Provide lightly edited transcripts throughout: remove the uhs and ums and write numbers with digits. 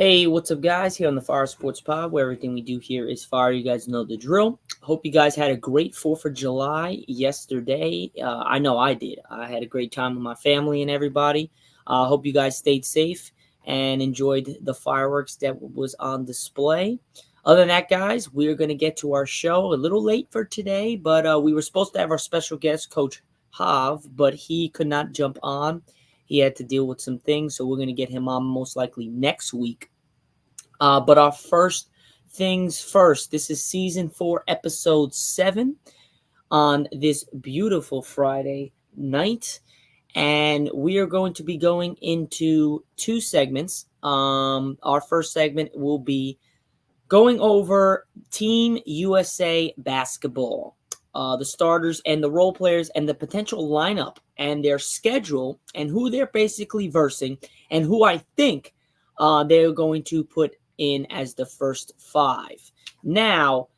Hey, what's up, guys? Here on the Fire Sports Pod, where everything we do here is fire. You guys know the drill. Hope you guys had a great 4th of July yesterday. I know I did. I had a great time with my family and everybody. Hope you guys stayed safe and enjoyed the fireworks that was on display. Other than that, guys, we're going to get to our show a little late for today, but we were supposed to have our special guest, Coach Hav, but he could not jump on. He had to deal with some things, so we're going to get him on most likely next week. But our first things first, this is season 4, episode 7 on this beautiful Friday night. And we are going to be going into 2 segments. Our first segment will be going over Team USA basketball, the starters and the role players and the potential lineup and their schedule and who they're basically versing and who I think they're going to put in as the first 5. Now,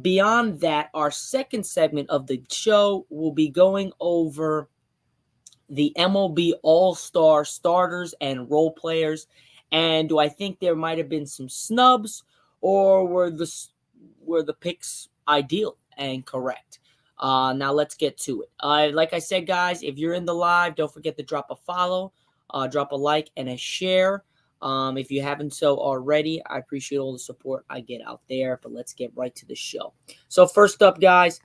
beyond that, our second segment of the show will be going over the MLB All Star starters and role players. And do I think there might have been some snubs, or were the picks ideal and correct? Now let's get to it. Like I said, guys, if you're in the live, don't forget to drop a follow, drop a like, and a share. If you haven't so already, I appreciate all the support I get out there. But let's get right to the show. So first up, guys,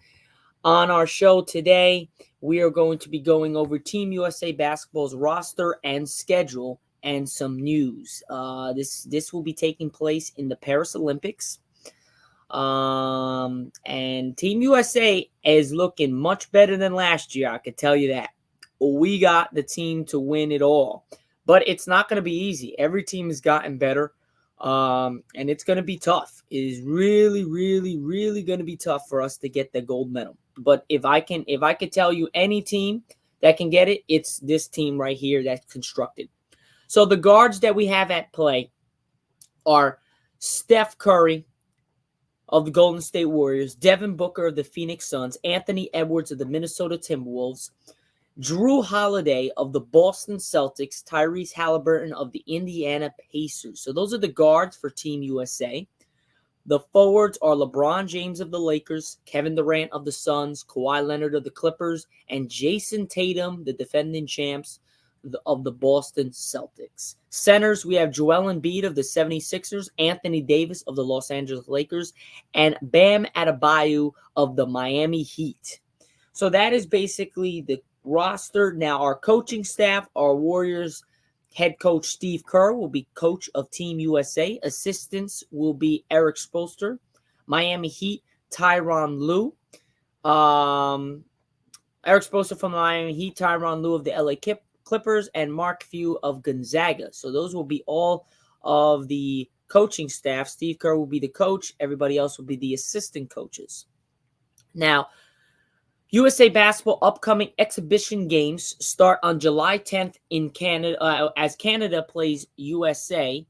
on our show today, we are going to be going over Team USA Basketball's roster and schedule and some news. This will be taking place in the Paris Olympics. And Team USA is looking much better than last year, I can tell you that. We got the team to win it all. But it's not going to be easy. Every team has gotten better, and it's going to be tough. It is really, really, really going to be tough for us to get the gold medal. But if I could tell you any team that can get it, it's this team right here that's constructed. So the guards that we have at play are Steph Curry of the Golden State Warriors, Devin Booker of the Phoenix Suns, Anthony Edwards of the Minnesota Timberwolves, Drew Holiday of the Boston Celtics, Tyrese Halliburton of the Indiana Pacers. So those are the guards for Team USA. The forwards are LeBron James of the Lakers, Kevin Durant of the Suns, Kawhi Leonard of the Clippers, and Jason Tatum, the defending champs of the Boston Celtics. Centers, we have Joel Embiid of the 76ers, Anthony Davis of the Los Angeles Lakers, and Bam Adebayo of the Miami Heat. So that is basically the roster. Now, our coaching staff, our Warriors head coach Steve Kerr will be coach of Team USA. Assistants will be Eric Spoelstra, Miami Heat, Tyronn Lue. Eric Spoelstra from Miami Heat, Tyronn Lue of the LA Clippers, and Mark Few of Gonzaga. So those will be all of the coaching staff. Steve Kerr will be the coach. Everybody else will be the assistant coaches. Now, USA Basketball upcoming exhibition games start on July 10th in Canada, as Canada plays USA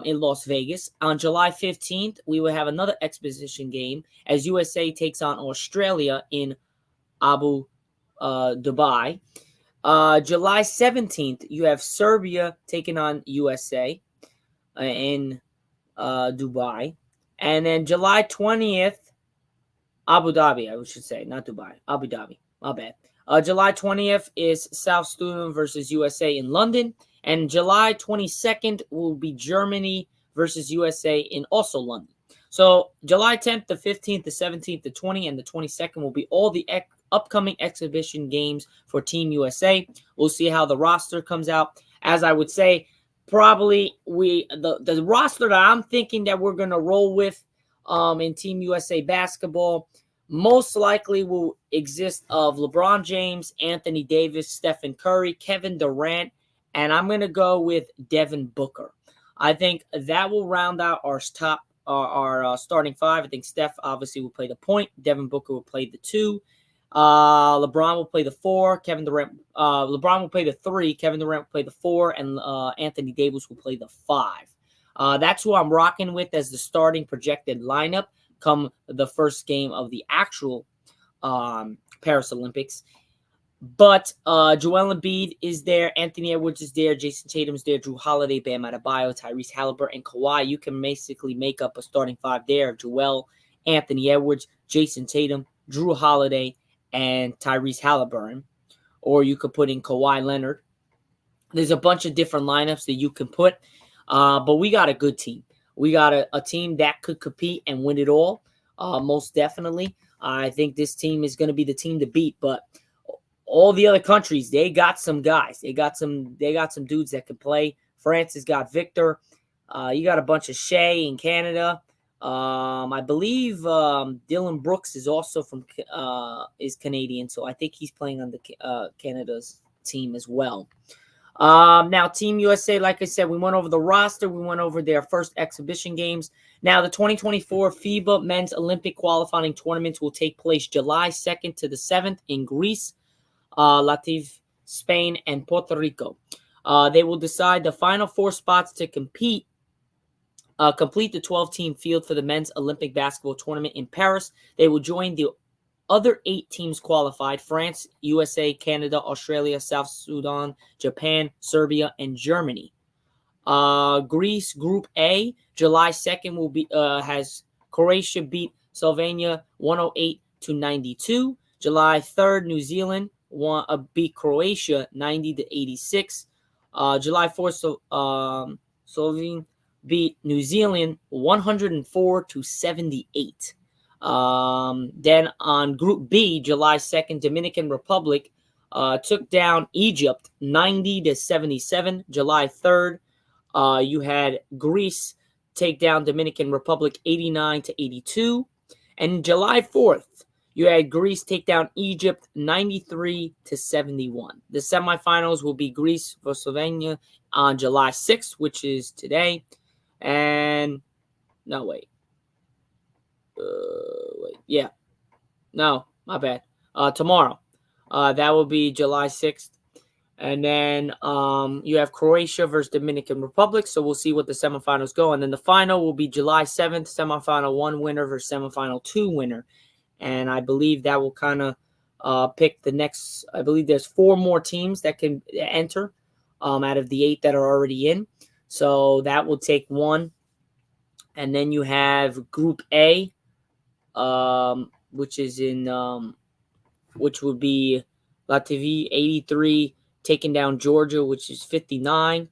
in Las Vegas. On July 15th, we will have another exhibition game as USA takes on Australia in Abu Dhabi. July 17th, you have Serbia taking on USA in Dubai. And then July 20th, Abu Dhabi, I should say, not Dubai. Abu Dhabi, my bad. July 20th is South Sudan versus USA in London. And July 22nd will be Germany versus USA in also London. So July 10th, the 15th, the 17th, the 20th, and the 22nd will be all the upcoming exhibition games for Team USA. We'll see how the roster comes out. As I would say, probably the roster that I'm thinking that we're going to roll with in Team USA basketball most likely will exist of LeBron James, Anthony Davis, Stephen Curry, Kevin Durant, and I'm going to go with Devin Booker. I think that will round out our starting 5. I think Steph obviously will play the point. Devin Booker will play the 2. LeBron will play the 4. LeBron will play the 3. Kevin Durant will play the 4, and Anthony Davis will play the 5. That's who I'm rocking with as the starting projected lineup come the first game of the actual Paris Olympics. But Joel Embiid is there, Anthony Edwards is there, Jason Tatum's there, Drew Holiday, Bam Adebayo, Tyrese Halliburton, and Kawhi. You can basically make up a starting five there of Joel, Anthony Edwards, Jason Tatum, Drew Holiday, and Tyrese Halliburton. Or you could put in Kawhi Leonard. There's a bunch of different lineups that you can put, but we got a good team. We got a team that could compete and win it all, most definitely. I think this team is going to be the team to beat, but all the other countries, they got some guys. They got some dudes that can play. France has got Victor. You got a bunch of Shea in Canada. I believe Dylan Brooks is also is Canadian, so I think he's playing on the Canada's team as well. Now, Team USA, like I said, we went over the roster. We went over their first exhibition games. Now, the 2024 FIBA Men's Olympic Qualifying Tournaments will take place July 2nd to the 7th in Greece, Latvia, Spain, and Puerto Rico. They will decide the final four spots to complete the 12-team field for the Men's Olympic Basketball Tournament in Paris. They will join the other 8 teams qualified: France, USA, Canada, Australia, South Sudan, Japan, Serbia, and Germany. Greece Group A, July 2nd will be has Croatia beat Slovenia 108-92. July 3rd, New Zealand beat Croatia 90-86. July 4th, Slovenia beat New Zealand 104-78. Then on Group B, July 2nd, Dominican Republic took down Egypt 90-77. July 3rd, you had Greece take down Dominican Republic 89-82. And July 4th, you had Greece take down Egypt 93-71. The semifinals will be Greece versus Slovenia on July 6th, which is today. And no, wait. Yeah. No, my bad. Tomorrow. That will be July 6th. And then you have Croatia versus Dominican Republic. So we'll see what the semifinals go. And then the final will be July 7th, semifinal 1 winner versus semifinal 2 winner. And I believe that will kind of pick the next. I believe there's 4 more teams that can enter out of the 8 that are already in. So that will take 1. And then you have Group A, which is in which would be Latvia 83 taking down Georgia, which is 59.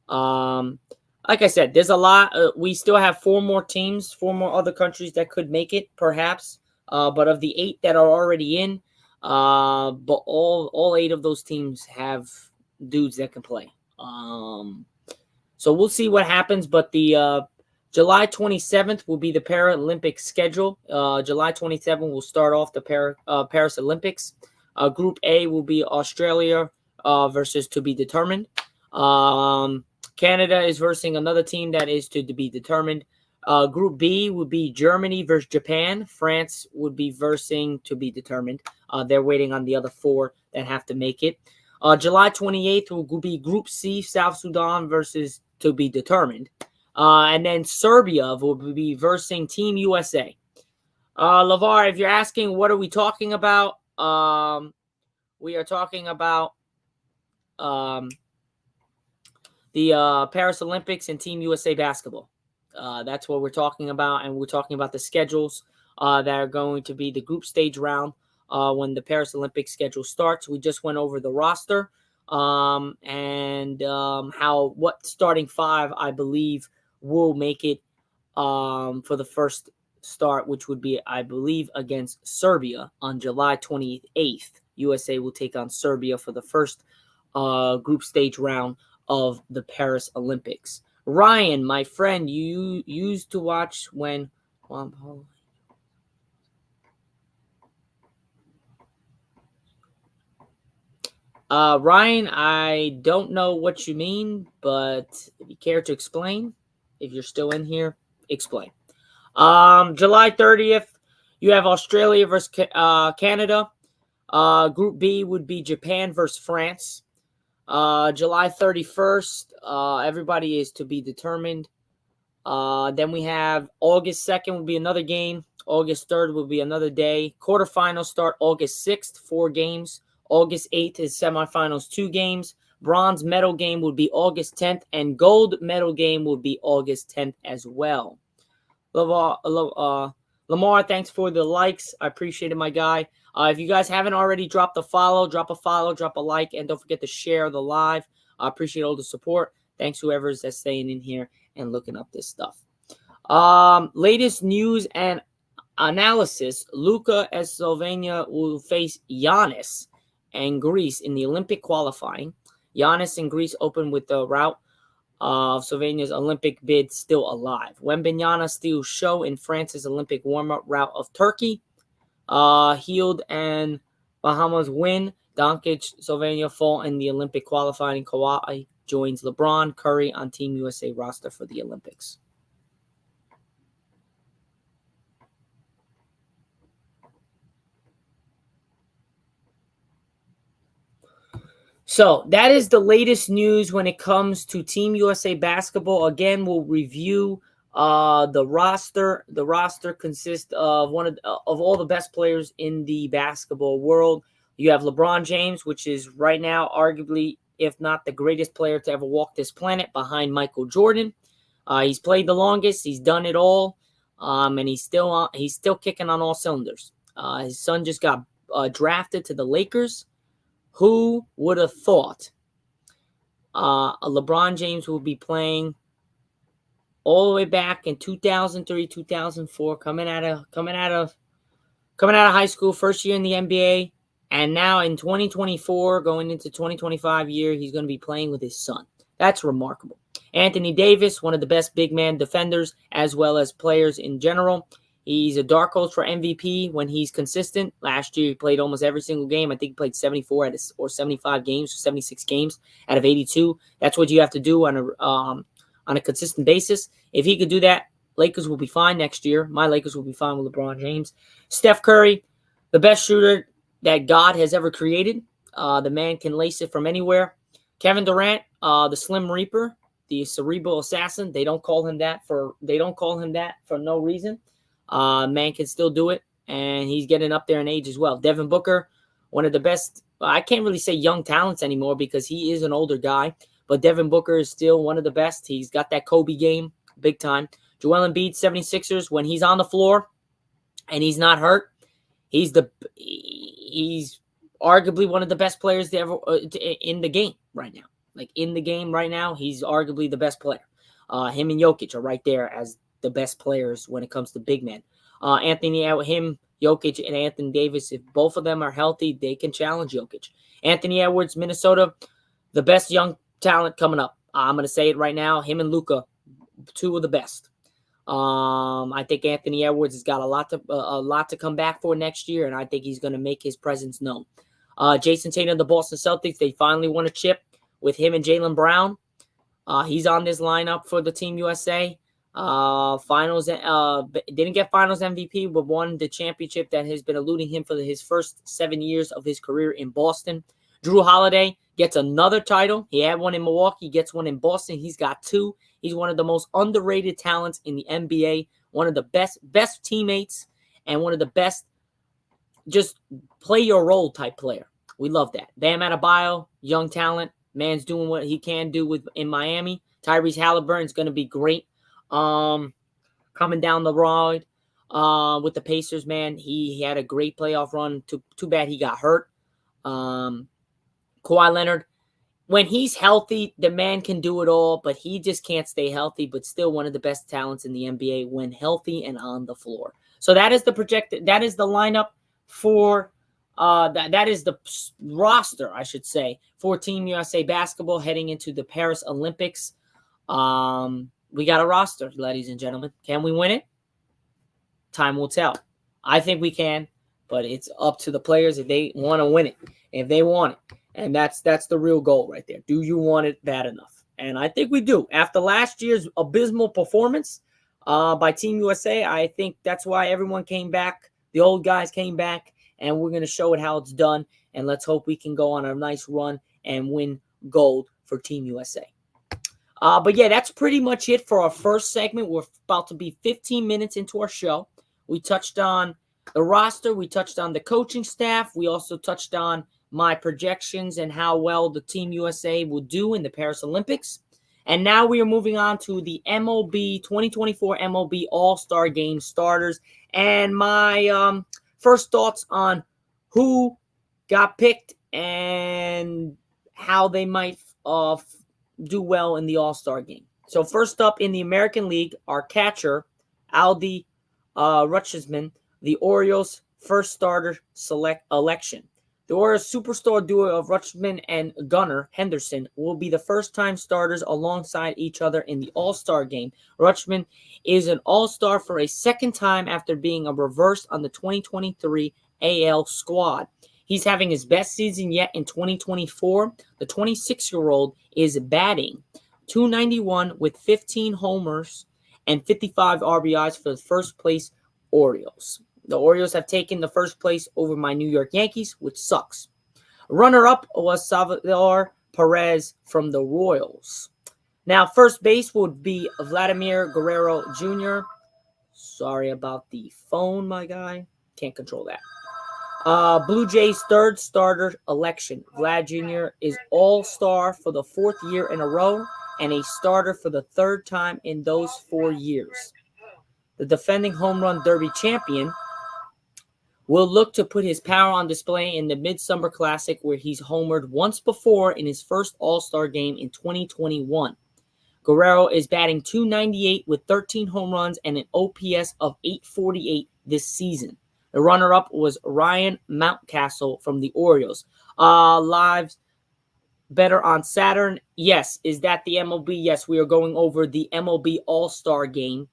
Like I said, there's a lot. We still have 4 more teams, 4 more other countries that could make it, perhaps. But of the 8 that are already in, but all 8 of those teams have dudes that can play. So we'll see what happens. But the July 27th will be the Paralympic schedule. July 27th will start off the Paris Olympics. Group A will be Australia versus to be determined. Canada is versing another team that is to be determined. Group B would be Germany versus Japan. France would be versing to be determined. They're waiting on the other 4 that have to make it. July 28th will be Group C, South Sudan versus to be determined. And then Serbia will be versing Team USA. LeVar, if you're asking what are we talking about, we are talking about the Paris Olympics and Team USA basketball. That's what we're talking about, and we're talking about the schedules that are going to be the group stage round when the Paris Olympics schedule starts. We just went over the roster and what starting 5, I believe, will make it for the first start, which would be, I believe, against Serbia on July 28th. USA will take on Serbia for the first group stage round of the Paris Olympics. Ryan, my friend, you used to watch when Ryan, I don't know what you mean, but if you care to explain, if you're still in here, explain. July 30th, you have Australia versus Canada. Group B would be Japan versus France. July 31st, everybody is to be determined. Then we have August 2nd will be another game. August 3rd will be another day. Quarterfinals start August 6th, 4 games. August 8th is semifinals 2 games. Bronze medal game would be August 10th, and gold medal game would be August 10th as well. Lamar, thanks for the likes. I appreciate it, my guy. If you guys haven't already, drop a follow, drop a like, and don't forget to share the live. I appreciate all the support. Thanks whoever's that's staying in here and looking up this stuff. Latest news and analysis: Luka and Slovenia will face Giannis and Greece in the Olympic qualifying. Giannis and Greece open with the route of Slovenia's Olympic bid still alive. Wembanyama steals show in France's Olympic warm-up route of Turkey. Healed and Bahamas win. Doncic, Slovenia fall in the Olympic qualifying. Kawhi joins LeBron, Curry on Team USA roster for the Olympics. So that is the latest news when it comes to Team USA basketball. Again, we'll review the roster. The roster consists of all the best players in the basketball world. You have LeBron James, which is right now arguably, if not the greatest player to ever walk this planet, behind Michael Jordan. He's played the longest. He's done it all, and he's still kicking on all cylinders. His son just got drafted to the Lakers. Who would have thought LeBron James will be playing all the way back in 2003, 2004, coming out of high school, first year in the NBA, and now in 2024, going into 2025 year, he's going to be playing with his son. That's remarkable. Anthony Davis, one of the best big man defenders, as well as players in general. He's a dark horse for MVP when he's consistent. Last year, he played almost every single game. I think he played 74 or 75 games, or 76 games out of 82. That's what you have to do on a consistent basis. If he could do that, Lakers will be fine next year. My Lakers will be fine with LeBron James. Steph Curry, the best shooter that God has ever created. The man can lace it from anywhere. Kevin Durant, the Slim Reaper, the cerebral assassin. They don't call him that for no reason. Man can still do it, and he's getting up there in age as well. Devin Booker, one of the best. I can't really say young talents anymore because he is an older guy, but Devin Booker is still one of the best. He's got that Kobe game, big time. Joel Embiid, 76ers, when he's on the floor and he's not hurt, he's arguably one of the best players ever in the game right now. Like in the game right now, he's arguably the best player. Him and Jokic are right there as the best players when it comes to big men. Jokic and Anthony Davis, if both of them are healthy, they can challenge Jokic. Anthony Edwards, Minnesota, the best young talent coming up. I'm going to say it right now. Him and Luka, two of the best. I think Anthony Edwards has got a lot to come back for next year, and I think he's going to make his presence known. Jason Tatum, the Boston Celtics, they finally won a chip with him and Jaylen Brown. He's on this lineup for the Team USA. Didn't get finals MVP, but won the championship that has been eluding him for his first 7 years of his career in Boston. Drew Holiday gets another title. He had one in Milwaukee, gets one in Boston. He's got two. He's one of the most underrated talents in the NBA, one of the best teammates, and one of the best just play your role type player. We love that. Bam Adebayo, young talent. Man's doing what he can do in Miami. Tyrese Halliburton's going to be great. Coming down the road with the Pacers, man. He had a great playoff run. Too bad he got hurt. Kawhi Leonard, when he's healthy, the man can do it all, but he just can't stay healthy, but still one of the best talents in the NBA when healthy and on the floor. So that is the lineup for that is the roster, I should say, for Team USA basketball heading into the Paris Olympics. We got a roster, ladies and gentlemen. Can we win it? Time will tell. I think we can, but it's up to the players if they want to win it. If they want it. And that's the real goal right there. Do you want it bad enough? And I think we do. After last year's abysmal performance by Team USA, I think that's why everyone came back. The old guys came back, and we're going to show it how it's done. And let's hope we can go on a nice run and win gold for Team USA. But yeah, that's pretty much it for our first segment. We're about to be 15 minutes into our show. We touched on the roster. We touched on the coaching staff. We also touched on my projections and how well the Team USA will do in the Paris Olympics. And now we are moving on to the MLB 2024 MLB All Star Game starters and my first thoughts on who got picked and how they might do well in the All Star Game. So first up in the American League, our catcher Aldi Rutschman, the Orioles' first starter election. The Orioles superstar duo of Rutschman and Gunnar Henderson will be the first-time starters alongside each other in the All-Star game. Rutschman is an All-Star for a second time after being a reverse on the 2023 AL squad. He's having his best season yet in 2024. The 26-year-old is batting .291 with 15 homers and 55 RBIs for the first-place Orioles. The Orioles have taken the first place over my New York Yankees, which sucks. Runner-up was Salvador Perez from the Royals. Now, first base would be Vladimir Guerrero Jr. Sorry about the phone, my guy. Can't control that. Blue Jays' third starter election. Vlad Jr. is All-Star for the fourth year in a row and a starter for the third time in those 4 years. The defending home run derby champion will look to put his power on display in the Midsummer Classic, where he's homered once before in his first All-Star game in 2021. Guerrero is batting .298 with 13 home runs and an OPS of .848 this season. The runner-up was Ryan Mountcastle from the Orioles. Live better on Saturn. Yes. Is that the MLB? Yes, we are going over the MLB All Star game.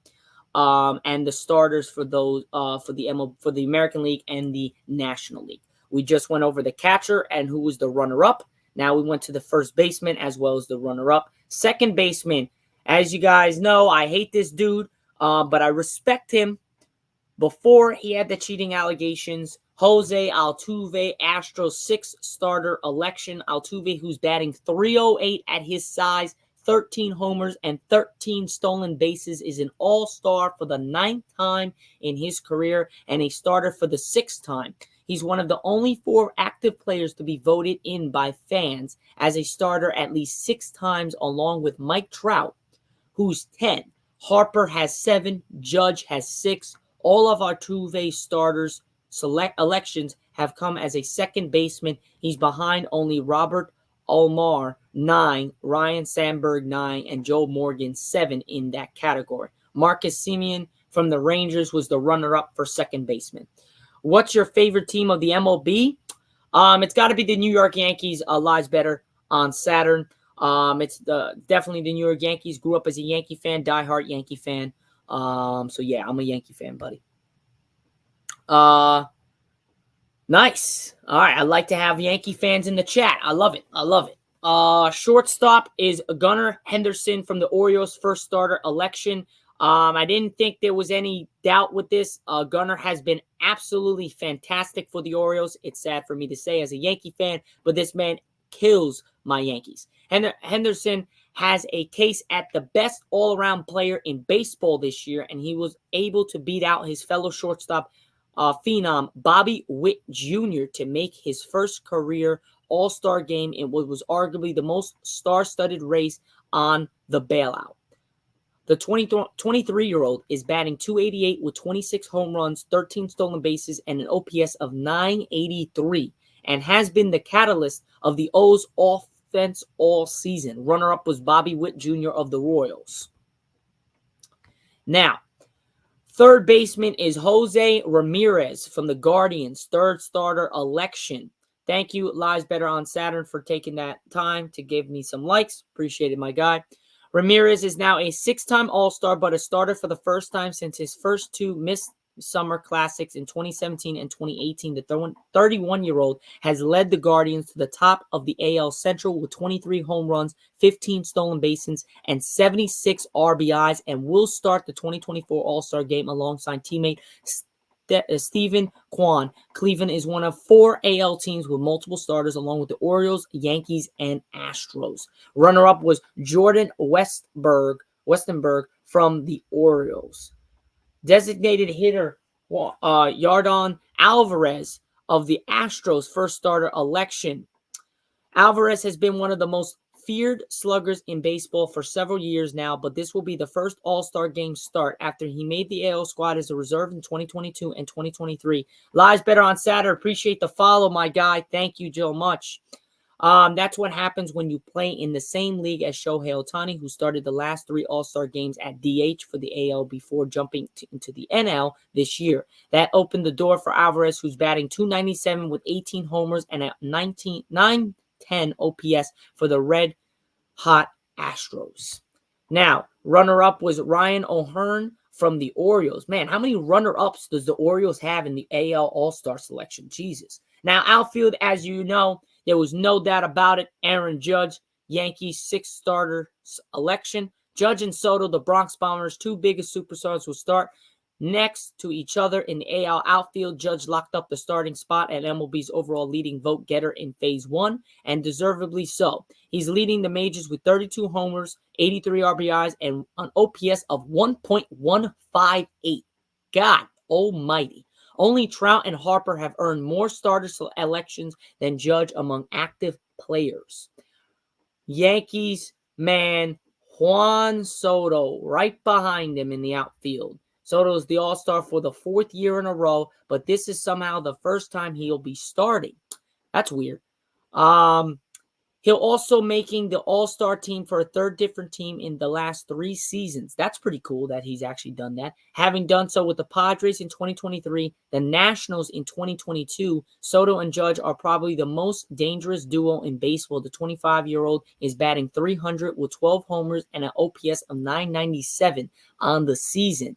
And the starters for those for the American League and the National League. We just went over the catcher and who was the runner-up. Now we went to the first baseman as well as the runner-up. Second baseman, as you guys know, I hate this dude, but I respect him. Before he had the cheating allegations, Jose Altuve, Astros sixth starter election. Altuve, who's batting .308 at his size, 13 homers and 13 stolen bases, is an all-star for the 9th time in his career and a starter for the 6th time. He's one of the only 4 active players to be voted in by fans as a starter at least 6 times, along with Mike Trout, who's 10. Harper has 7. Judge has 6. All of Altuve's starters elections have come as a second baseman. He's behind only Robert Alomar, 9, Ryan Sandberg, 9, and Joe Morgan, 7 in that category. Marcus Semien from the Rangers was the runner-up for second baseman. What's your favorite team of the MLB? It's got to be the New York Yankees. Lies better on Saturn. It's definitely the New York Yankees. Grew up as a Yankee fan, diehard Yankee fan. So yeah, I'm a Yankee fan, buddy. Nice. All right. I like to have Yankee fans in the chat. I love it. I love it. Shortstop is Gunnar Henderson from the Orioles' first starter election. I didn't think there was any doubt with this. Gunnar has been absolutely fantastic for the Orioles. It's sad for me to say as a Yankee fan, but this man kills my Yankees. Henderson has a case at the best all-around player in baseball this year, and he was able to beat out his fellow shortstop phenom Bobby Witt Jr. to make his first career All-Star game in what was arguably the most star-studded race on the bailout. The 23-year-old is batting .288 with 26 home runs, 13 stolen bases, and an OPS of .983, and has been the catalyst of the O's offense all season. Runner-up was Bobby Witt Jr. of the Royals. Now, third baseman is Jose Ramirez from the Guardians, third starter election. Thank you, Lies Better on Saturn, for taking that time to give me some likes. Appreciate it, my guy. Ramirez is now a 6-time All-Star, but a starter for the first time since his first 2 Midsummer Classics in 2017 and 2018. The 31-year-old has led the Guardians to the top of the AL Central with 23 home runs, 15 stolen bases, and 76 RBIs, and will start the 2024 All-Star game alongside teammate Stephen Kwan. Cleveland is one of 4 AL teams with multiple starters, along with the Orioles, Yankees, and Astros. Runner-up was Jordan Westenberg from the Orioles. Designated hitter Yardon Alvarez of the Astros first starter election. Alvarez has been one of the most feared sluggers in baseball for several years now, but this will be the first All-Star game start after he made the AL squad as a reserve in 2022 and 2023. Lies better on Saturday. Appreciate the follow, my guy. Thank you, Joe, much. That's what happens when you play in the same league as Shohei Ohtani, who started the last 3 All-Star games at DH for the AL before jumping into the NL this year. That opened the door for Alvarez, who's batting .297 with 18 homers and a 910 OPS for the Red Hot Astros. Now, runner-up was Ryan O'Hearn from the Orioles. Man, how many runner-ups does the Orioles have in the AL All-Star selection? Jesus. Now, outfield, as you know, there was no doubt about it. Aaron Judge, Yankees 6th starter election. Judge and Soto, the Bronx Bombers, 2 biggest superstars, will start next to each other in the AL outfield. Judge locked up the starting spot at MLB's overall leading vote getter in Phase 1, and deservedly so. He's leading the majors with 32 homers, 83 RBIs, and an OPS of 1.158. God almighty. Only Trout and Harper have earned more starter elections than Judge among active players. Yankees man Juan Soto right behind him in the outfield. Soto is the All-Star for the 4th year in a row, but this is somehow the first time he'll be starting. That's weird. He'll also making the All-Star team for a 3rd different team in the last 3 seasons. That's pretty cool that he's actually done that. Having done so with the Padres in 2023, the Nationals in 2022, Soto and Judge are probably the most dangerous duo in baseball. The 25-year-old is batting .300 with 12 homers and an OPS of .997 on the season.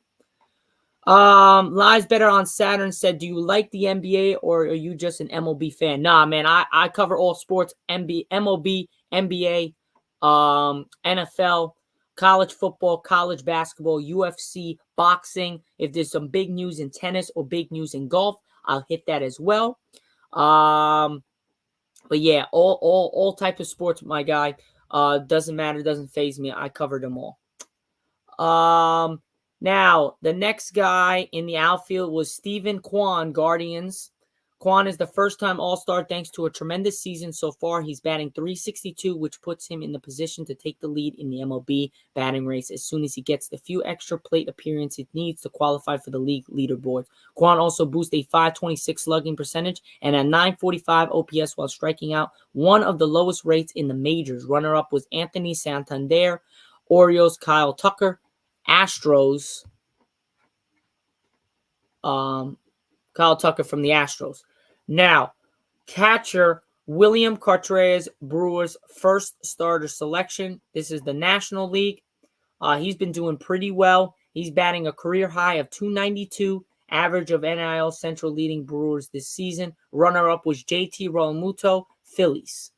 Lies Better on Saturn said, do you like the NBA or are you just an MLB fan? Nah, man, I cover all sports, MLB, NBA, NFL, college football, college basketball, UFC, boxing. If there's some big news in tennis or big news in golf, I'll hit that as well. But yeah, all types of sports, my guy. Doesn't matter, doesn't faze me. I covered them all. Now, the next guy in the outfield was Stephen Kwan, Guardians. Kwan is the first-time All-Star thanks to a tremendous season so far. He's batting .362, which puts him in the position to take the lead in the MLB batting race as soon as he gets the few extra plate appearances he needs to qualify for the league leaderboard. Kwan also boasts a .526 slugging percentage and a .945 OPS while striking out, one of the lowest rates in the majors. Runner-up was Anthony Santander, Orioles, Kyle Tucker, Astros, Kyle Tucker from the Astros. Now, catcher William Contreras, Brewers' first starter selection. This is the National League. He's been doing pretty well. He's batting a career high of .292, average of NIL Central leading Brewers this season. Runner-up was JT Realmuto, Phillies.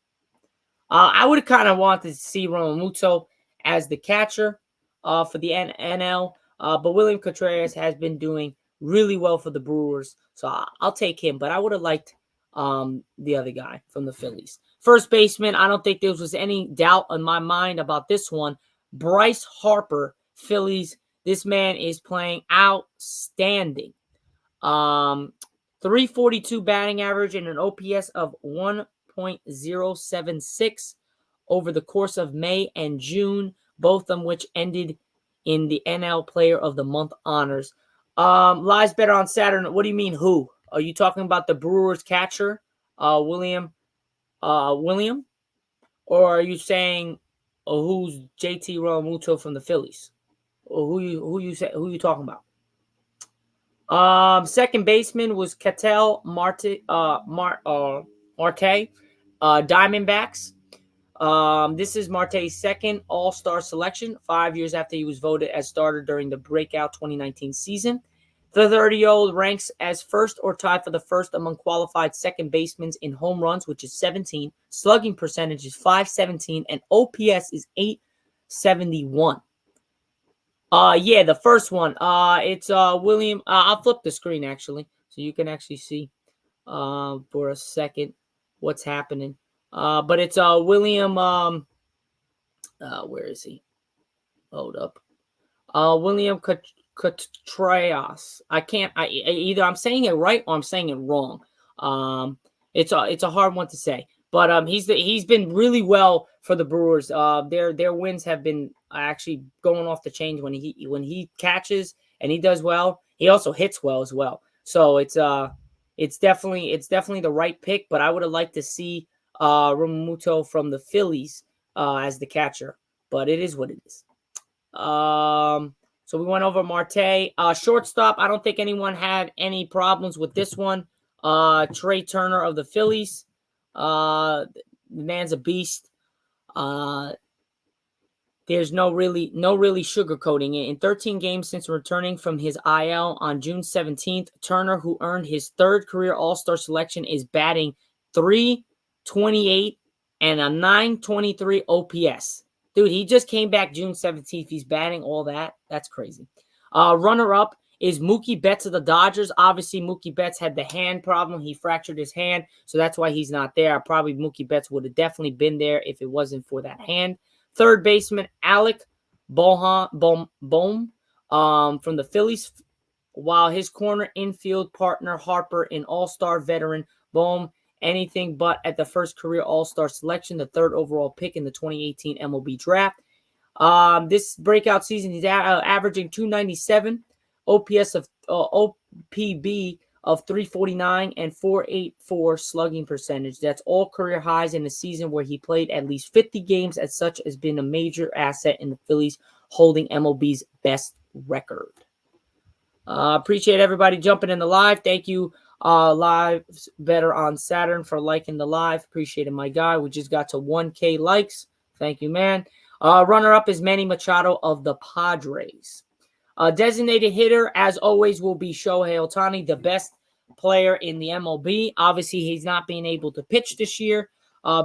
I would have kind of wanted to see Realmuto as the catcher for the NL, but William Contreras has been doing really well for the Brewers, so I'll take him. But I would have liked the other guy from the Phillies. First baseman, I don't think there was any doubt in my mind about this one. Bryce Harper, Phillies. This man is playing outstanding. 342 batting average and an OPS of 1.076 over the course of May and June, both of which ended in the NL Player of the Month honors. Lies Better on Saturn. What do you mean who? Are you talking about the Brewers catcher, William? Or are you saying who's JT Realmuto from the Phillies? Or who you talking about? Second baseman was Ketel Marte, Diamondbacks. This is Marte's second All-Star selection, 5 years after he was voted as starter during the breakout 2019 season. The 30-year-old ranks as first or tied for the first among qualified second basemen in home runs, which is 17. Slugging percentage is .517, and OPS is .871. Yeah, the first one. It's William. I'll flip the screen actually, so you can actually see for a second what's happening. But it's William. Where is he? Hold up. William Contreras. I can't. Either I'm saying it right or I'm saying it wrong. It's a hard one to say, but he's been really well for the Brewers. Their wins have been actually going off the chain when he catches and he does well. He also hits well as well. So it's definitely the right pick. But I would have liked to see Romamuto from the Phillies as the catcher. But it is what it is. So we went over Marte. Shortstop, I don't think anyone had any problems with this one. Trey Turner of the Phillies. The man's a beast. There's no really sugarcoating it. In 13 games since returning from his IL on June 17th, Turner, who earned his third career All-Star selection, is batting .328 and a .923 OPS. Dude, he just came back June 17th. He's batting all that. That's crazy. Runner-up is Mookie Betts of the Dodgers. Obviously, Mookie Betts had the hand problem. He fractured his hand, so that's why he's not there. Probably Mookie Betts would have definitely been there if it wasn't for that hand. Third baseman, Alec Bohm from the Phillies, while his corner infield partner, Harper, an all-star veteran. Bohm, anything but at the first career all-star selection, the third overall pick in the 2018 MLB draft. This breakout season, he's averaging .297, OPS of OPB of .349 and .484 slugging percentage. That's all career highs in a season where he played at least 50 games, as such has been a major asset in the Phillies, holding MLB's best record. Appreciate everybody jumping in the live. Thank you, Lives Better on Saturn, for liking the live. Appreciate it, my guy. We just got to 1K likes. Thank you, man. Runner-up is Manny Machado of the Padres. Designated hitter, as always, will be Shohei Ohtani, the best player in the MLB. Obviously, he's not being able to pitch this year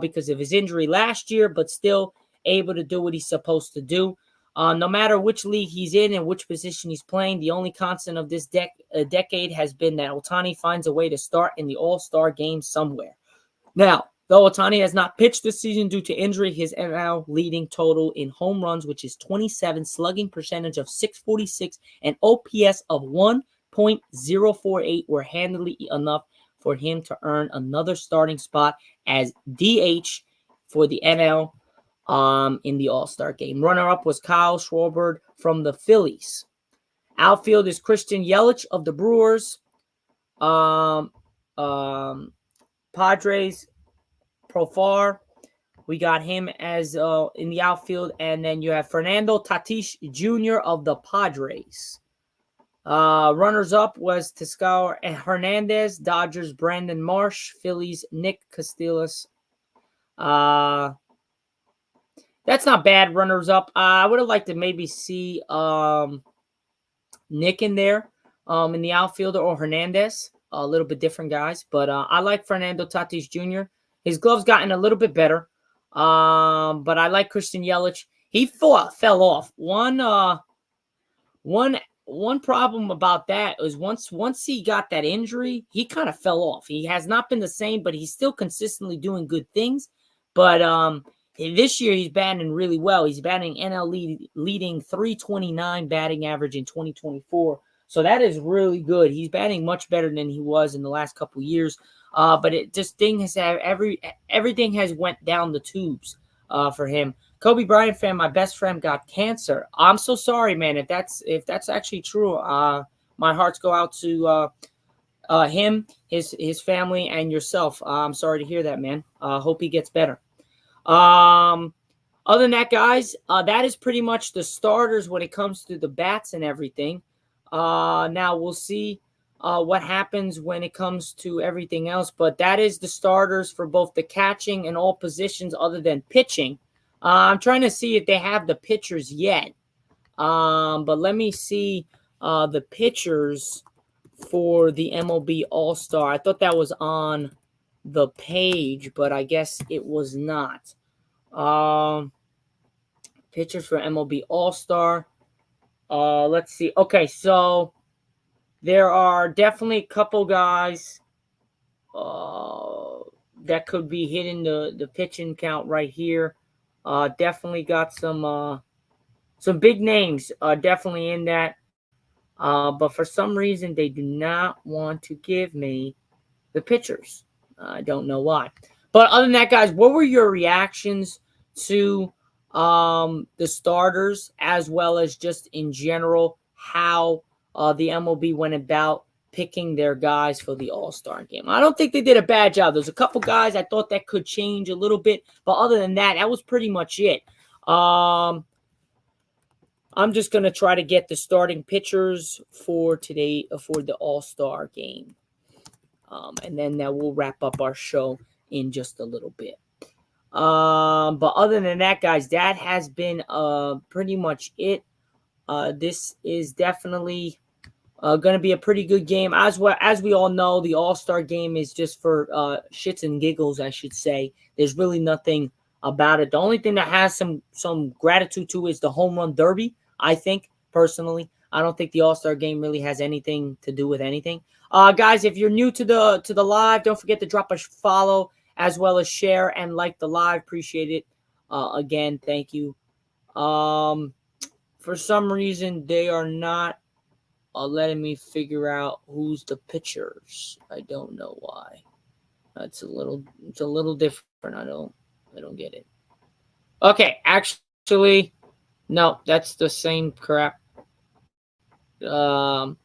because of his injury last year, but still able to do what he's supposed to do. No matter which league he's in and which position he's playing, the only constant of this decade has been that Ohtani finds a way to start in the All-Star game somewhere. Now, though Ohtani has not pitched this season due to injury, his NL leading total in home runs, which is 27, slugging percentage of .646, and OPS of 1.048 were handily enough for him to earn another starting spot as DH for the NL in the All-Star game. Runner-up was Kyle Schwarber from the Phillies. Outfield is Christian Yelich of the Brewers. Padres, Profar, we got him as in the outfield. And then you have Fernando Tatis Jr. of the Padres. Runners-up was Teoscar Hernandez, Dodgers, Brandon Marsh, Phillies, Nick Castillas. That's not bad, runners-up. I would have liked to maybe see Nick in there in the outfielder, or Hernandez. A little bit different guys. But I like Fernando Tatis Jr. His glove's gotten a little bit better. But I like Christian Yelich. He fell off. One problem about that is once he got that injury, he kind of fell off. He has not been the same, but he's still consistently doing good things. But this year he's batting really well. He's batting NL leading .329 batting average in 2024. So that is really good. He's batting much better than he was in the last couple years. But it just everything has went down the tubes for him. Kobe Bryant fan, my best friend got cancer. I'm so sorry, man. If that's actually true, my hearts go out to him, his family, and yourself. I'm sorry to hear that, man. Hope he gets better. Other than that, guys, that is pretty much the starters when it comes to the bats and everything. Now we'll see what happens when it comes to everything else, but that is the starters for both the catching and all positions other than pitching. I'm trying to see if they have the pitchers yet. But let me see the pitchers for the MLB All Star. I thought that was on the page, but I guess it was not. Pitchers for MLB All Star. Let's see. Okay, so there are definitely a couple guys that could be hitting the pitching count right here. Definitely got some big names definitely in that. But for some reason, they do not want to give me the pitchers. I don't know why. But other than that, guys, what were your reactions to the starters as well as just in general how the MLB went about picking their guys for the All Star game? I don't think they did a bad job. There's a couple guys I thought that could change a little bit, but other than that, that was pretty much it. I'm just going to try to get the starting pitchers for today for the All Star game. And then that will wrap up our show in just a little bit. But other than that, guys, that has been pretty much it. This is definitely going to be a pretty good game. As well as we all know, the All-Star game is just for shits and giggles, I should say. There's really nothing about it. The only thing that has some gratitude to is the home run derby, I think, personally. I don't think the All-Star game really has anything to do with anything. Guys, if you're new to the live, don't forget to drop a follow as well as share and like the live. Appreciate it. Again, thank you. For some reason, they are not letting me figure out who's the pitchers. I don't know why. It's a little different. I don't get it. Okay, actually, no, that's the same crap. But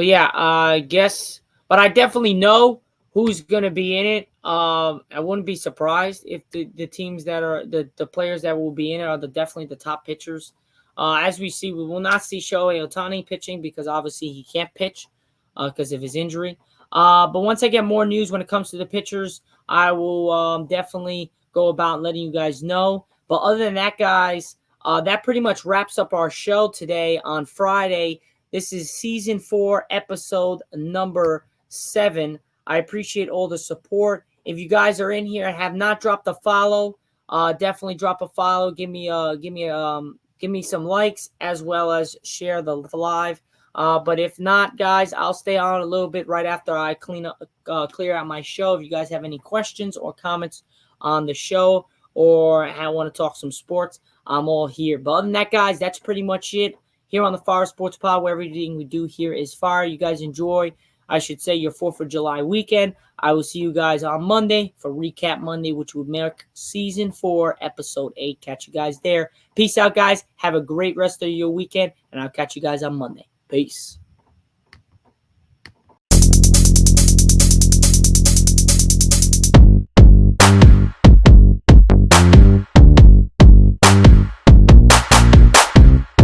yeah, I guess. But I definitely know who's gonna be in it. I wouldn't be surprised if the teams that are the players that will be in it are definitely the top pitchers. As we see, we will not see Shohei Ohtani pitching because obviously he can't pitch because of his injury. But once I get more news when it comes to the pitchers, I will definitely go about letting you guys know. But other than that, guys, that pretty much wraps up our show today on Friday. This is season 4, episode number 7. I appreciate all the support. If you guys are in here and have not dropped a follow, definitely drop a follow. Give me some likes as well as share the live. But if not, guys, I'll stay on a little bit right after I clear out my show. If you guys have any questions or comments on the show or I want to talk some sports, I'm all here. But other than that, guys, that's pretty much it here on the Fire Sports Pod, where everything we do here is fire. You guys enjoy, I should say, your 4th of July weekend. I will see you guys on Monday for Recap Monday, which would mark season 4, episode 8. Catch you guys there. Peace out, guys. Have a great rest of your weekend, and I'll catch you guys on Monday. Peace.